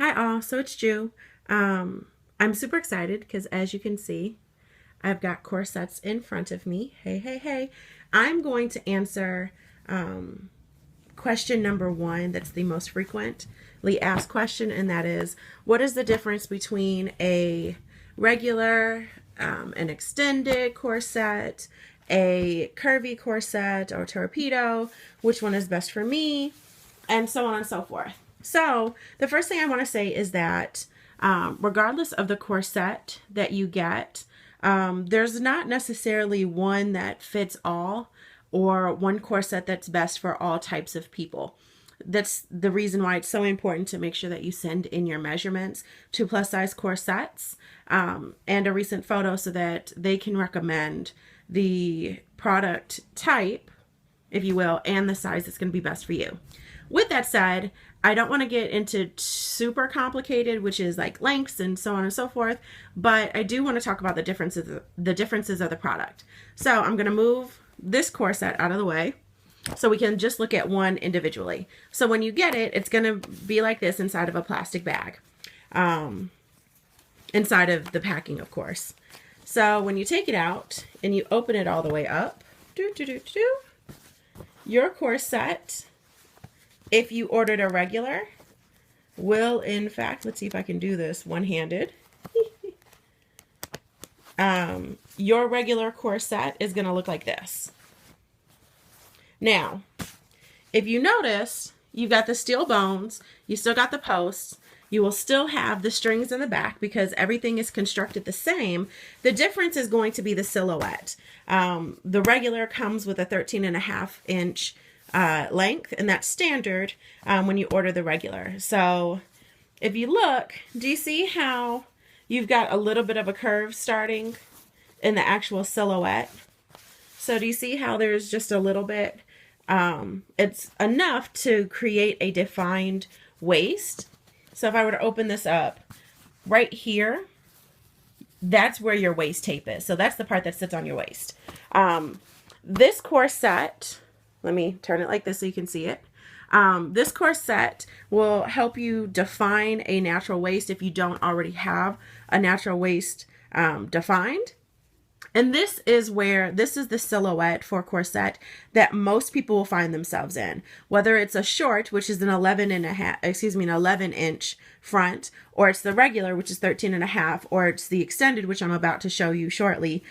Hi all, so it's Ju. I'm super excited because as you can see, I've got corsets in front of me. Hey, hey, hey. I'm going to answer question number one that's the most frequently asked question, and that is, what is the difference between a regular, an extended corset, a curvy corset, or torpedo? Which one is best for me? And so on and so forth. So the first thing I want to say is that regardless of the corset that you get, there's not necessarily one that fits all or one corset that's best for all types of people. That's the reason why it's so important to make sure that you send in your measurements to plus size corsets and a recent photo so that they can recommend the product type, if you will, and the size that's going to be best for you. With that said, I don't want to get into super complicated, which is like lengths and so on and so forth, but I do want to talk about the differences of the product. So I'm going to move this corset out of the way so we can just look at one individually. So when you get it, it's going to be like this inside of a plastic bag, inside of the packing, of course. So when you take it out and you open it all the way up, your corset, if you ordered a regular, will in fact, let's see if I can do this one-handed. Your regular corset is going to look like this. Now, if you notice, you've got the steel bones, you still got the posts, you will still have the strings in the back because everything is constructed the same. The difference is going to be the silhouette. The regular comes with a 13.5-inch length, and that's standard when you order the regular. So if you look, do you see how you've got a little bit of a curve starting in the actual silhouette? So do you see how there's just a little bit? It's enough to create a defined waist. So if I were to open this up right here, that's where your waist tape is. So that's the part that sits on your waist. This corset, let me turn it like this so you can see it. This corset will help you define a natural waist if you don't already have a natural waist defined. And this is the silhouette for corset that most people will find themselves in. Whether it's a short, which is an 11-inch front, or it's the regular, which is 13.5, or it's the extended, which I'm about to show you shortly.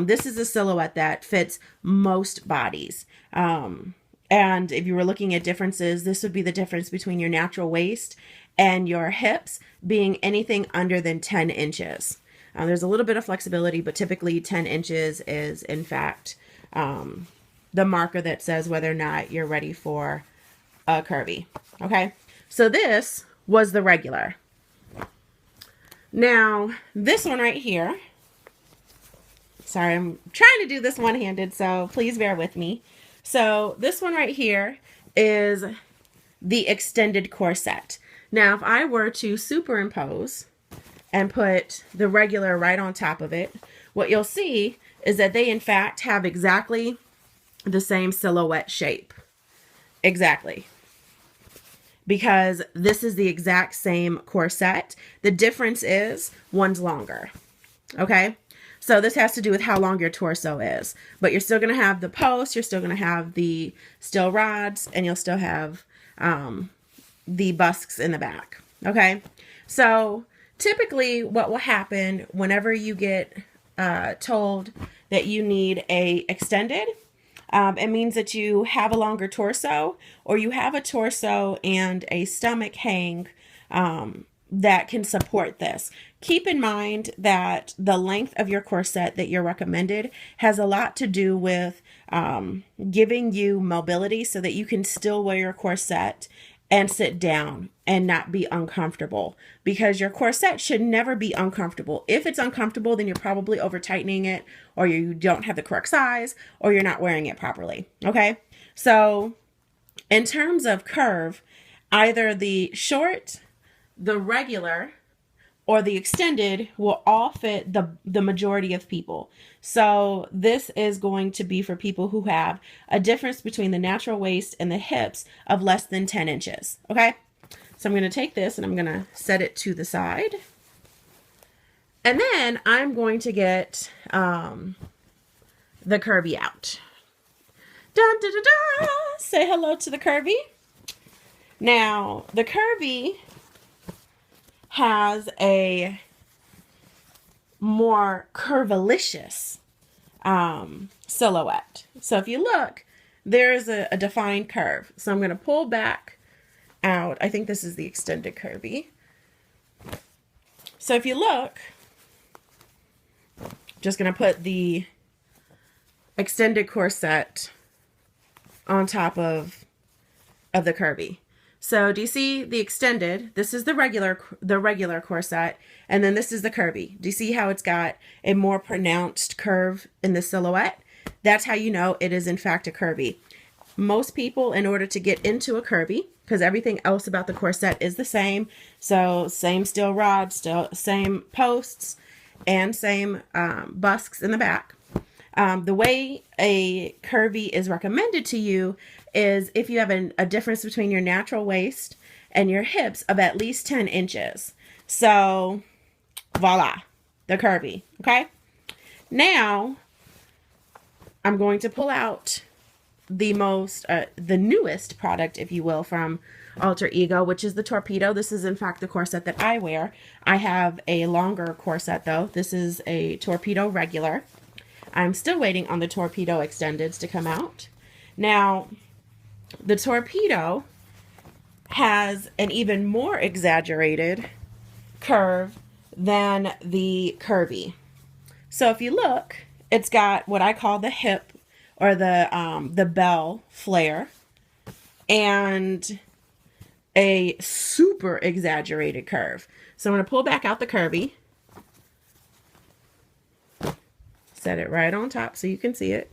This is a silhouette that fits most bodies. And if you were looking at differences, this would be the difference between your natural waist and your hips being anything under than 10 inches. There's a little bit of flexibility, but typically 10 inches is, in fact, the marker that says whether or not you're ready for a curvy. Okay, so this was the regular. Now, this one right here, sorry, I'm trying to do this one-handed, so please bear with me. So this one right here is the extended corset. Now, if I were to superimpose and put the regular right on top of it, what you'll see is that they in fact have exactly the same silhouette shape. Exactly. Because this is the exact same corset. The difference is one's longer. Okay? So this has to do with how long your torso is. But you're still going to have the posts, you're still going to have the steel rods, and you'll still have the busks in the back. Okay? So typically what will happen whenever you get told that you need a extended, it means that you have a longer torso, or you have a torso and a stomach hang that can support this. Keep in mind that the length of your corset that you're recommended has a lot to do with giving you mobility so that you can still wear your corset and sit down and not be uncomfortable, because your corset should never be uncomfortable. If it's uncomfortable, then you're probably over tightening it, or you don't have the correct size, or you're not wearing it properly. Okay. So in terms of curve, either the short, the regular, or the extended will all fit the majority of people. So this is going to be for people who have a difference between the natural waist and the hips of less than 10 inches. Okay. So I'm going to take this and I'm going to set it to the side. And then I'm going to get the Curvy out. Dun, dun, dun, dun. Say hello to the Curvy. Now, the Curvy has a more curvilicious silhouette. So if you look, there's a defined curve. So I'm going to pull back out. I think this is the extended Curvy. So if you look, just going to put the extended corset on top of the Curvy. So do you see the extended? This is the regular corset, and then this is the Curvy. Do you see how it's got a more pronounced curve in the silhouette? That's how you know it is in fact a Curvy. Most people, in order to get into a Curvy, because everything else about the corset is the same, so same steel rod, still same posts, and same busks in the back. The way a Curvy is recommended to you is if you have a difference between your natural waist and your hips of at least 10 inches. So, voila, the Curvy, okay? Now, I'm going to pull out the newest product, if you will, from Alter Ego, which is the Torpedo. This is, in fact, the corset that I wear. I have a longer corset, though. This is a Torpedo regular. I'm still waiting on the Torpedo extendeds to come out. Now, the Torpedo has an even more exaggerated curve than the Curvy. So if you look, it's got what I call the hip or the bell flare and a super exaggerated curve. So I'm going to pull back out the Curvy. Set it right on top so you can see it.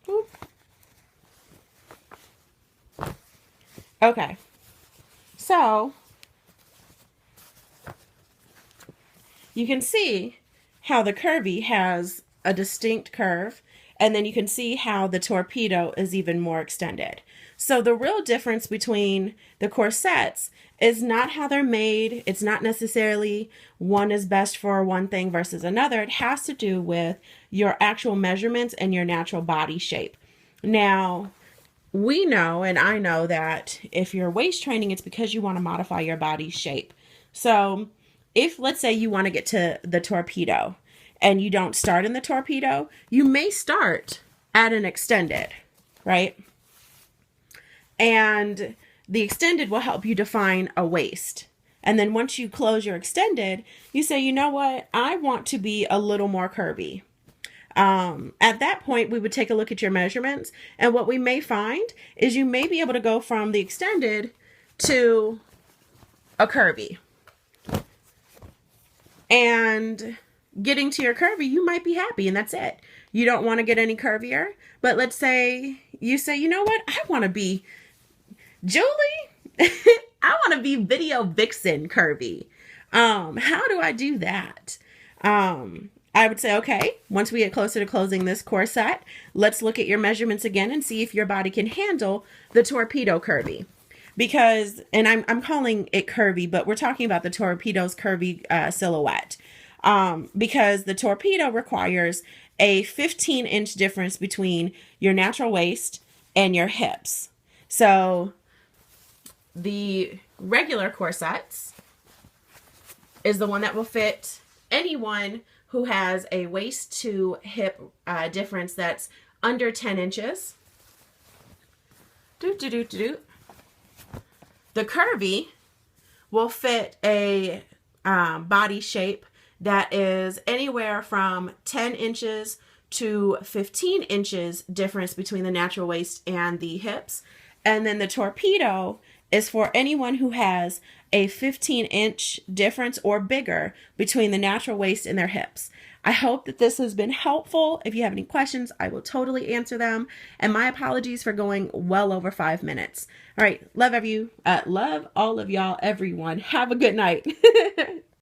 Oop. Okay, so you can see how the Curvy has a distinct curve, and then you can see how the Torpedo is even more extended. So the real difference between the corsets is not how they're made. It's not necessarily one is best for one thing versus another. It has to do with your actual measurements and your natural body shape. Now, we know, and I know, that if you're waist training, it's because you want to modify your body shape. So if, let's say, you want to get to the Torpedo and you don't start in the Torpedo, you may start at an extended, right? And the extended will help you define a waist. And then once you close your extended, you say, you know what? I want to be a little more curvy. At that point, we would take a look at your measurements. And what we may find is you may be able to go from the extended to a Curvy. And getting to your Curvy, you might be happy and that's it. You don't want to get any curvier. But let's say you say, you know what? I want to be Julie. I want to be Video Vixen Curvy. How do I do that? I would say, okay, once we get closer to closing this corset, let's look at your measurements again and see if your body can handle the Torpedo Curvy. Because, and I'm calling it Curvy, but we're talking about the Torpedo's curvy silhouette. Because the Torpedo requires a 15-inch difference between your natural waist and your hips. So the regular corsets is the one that will fit anyone who has a waist to hip difference that's under 10 inches. The Curvy will fit a body shape that is anywhere from 10 inches to 15 inches difference between the natural waist and the hips. And then the Torpedo is for anyone who has a 15-inch difference or bigger between the natural waist and their hips. I hope that this has been helpful. If you have any questions, I will totally answer them. And my apologies for going well over 5 minutes. All right. Love all of y'all, everyone. Have a good night.